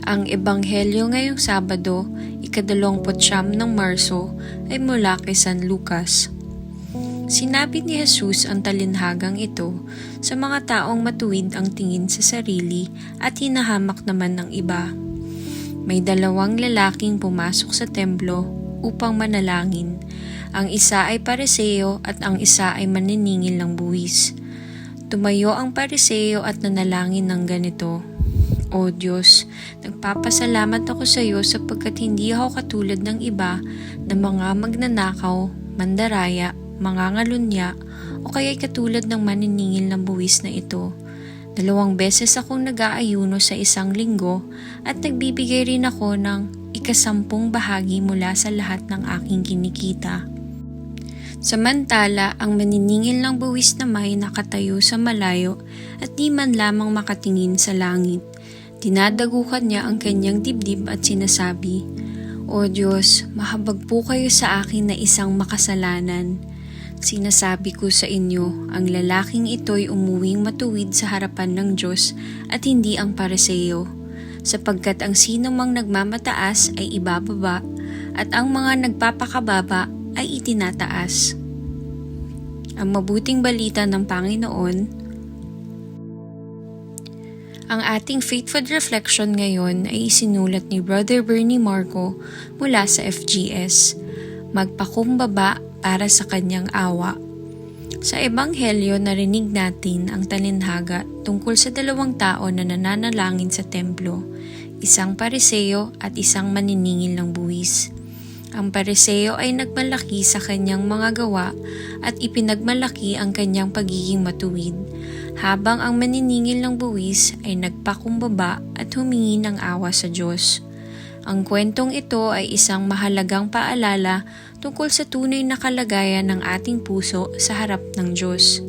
Ang ebanghelyo ngayong Sabado, ika-29 ng Marso, ay mula kay San Lucas. Sinabi ni Jesus ang talinhagang ito sa mga taong matuwid ang tingin sa sarili at hinahamak naman ng iba. May dalawang lalaking pumasok sa templo upang manalangin. Ang isa ay Pariseo at ang isa ay maniningil ng buwis. Tumayo ang Pariseo at nanalangin ng ganito: O Diyos, nagpapasalamat ako sa iyo sapagkat hindi ako katulad ng iba na mga magnanakaw, mandaraya, mangangalunya, o kaya'y katulad ng maniningil ng buwis na ito. 2 beses akong nag-aayuno sa isang linggo at nagbibigay rin ako ng 10 bahagi mula sa lahat ng aking kinikita. Samantala, ang maniningil ng buwis na may nakatayo sa malayo at di man lamang makatingin sa langit. Dinadagukan niya ang kanyang dibdib at sinasabi, O Diyos, mahabag po kayo sa akin na isang makasalanan. Sinasabi ko sa inyo, ang lalaking ito'y umuwing matuwid sa harapan ng Diyos at hindi ang Pariseo, sapagkat ang sino mang nagmamataas ay ibababa at ang mga nagpapakababa ay itinataas. Ang mabuting balita ng Panginoon. Ang ating faithful reflection ngayon ay isinulat ni Brother Bernie Marco mula sa FGS. Magpakumbaba para sa kanyang awa. Sa Ebanghelyo, narinig natin ang talinhaga tungkol sa 2 tao na nananalangin sa templo, isang Pariseo at isang maniningil ng buwis. Ang Pariseo ay nagmalaki sa kanyang mga gawa at ipinagmalaki ang kanyang pagiging matuwid, habang ang maniningil ng buwis ay nagpakumbaba at humingi ng awa sa Diyos. Ang kwentong ito ay isang mahalagang paalala tungkol sa tunay na kalagayan ng ating puso sa harap ng Diyos.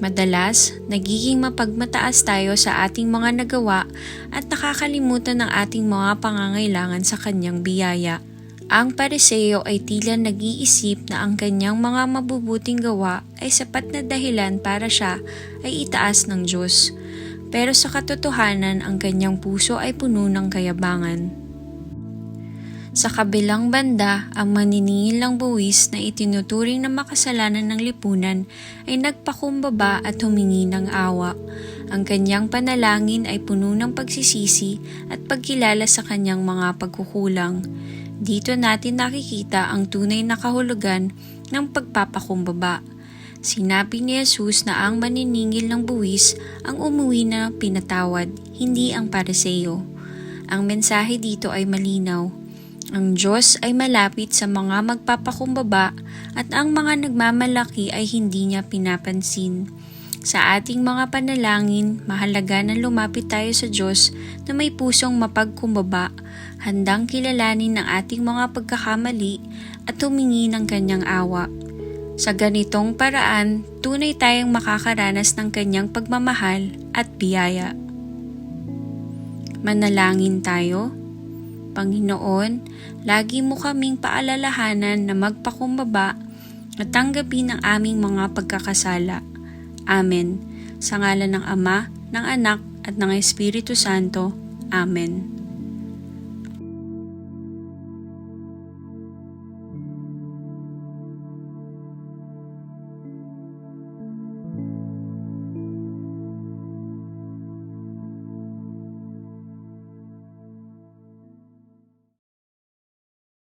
Madalas, nagiging mapagmataas tayo sa ating mga nagawa at nakakalimutan ng ating mga pangangailangan sa kanyang biyaya. Ang Pariseo ay tila nag-iisip na ang kanyang mga mabubuting gawa ay sapat na dahilan para siya ay itaas ng Diyos. Pero sa katotohanan, ang kanyang puso ay puno ng kayabangan. Sa kabilang banda, ang maniningil ng buwis na itinuturing na makasalanan ng lipunan ay nagpakumbaba at humingi ng awa. Ang kanyang panalangin ay puno ng pagsisisi at pagkilala sa kanyang mga pagkukulang. Dito natin nakikita ang tunay na kahulugan ng pagpapakumbaba. Sinabi ni Jesus na ang maniningil ng buwis ang umuwi na pinatawad, hindi ang Pariseo. Ang mensahe dito ay malinaw. Ang Diyos ay malapit sa mga magpapakumbaba at ang mga nagmamalaki ay hindi niya pinapansin. Sa ating mga panalangin, mahalaga na lumapit tayo sa Diyos na may pusong mapagkumbaba, handang kilalanin ang ating mga pagkakamali at humingi ng kanyang awa. Sa ganitong paraan, tunay tayong makakaranas ng kanyang pagmamahal at biyaya. Manalangin tayo. Panginoon, lagi mo kaming paalalahanan na magpakumbaba at tanggapin ang aming mga pagkakasala. Amen. Sa ngalan ng Ama, ng Anak, at ng Espiritu Santo. Amen.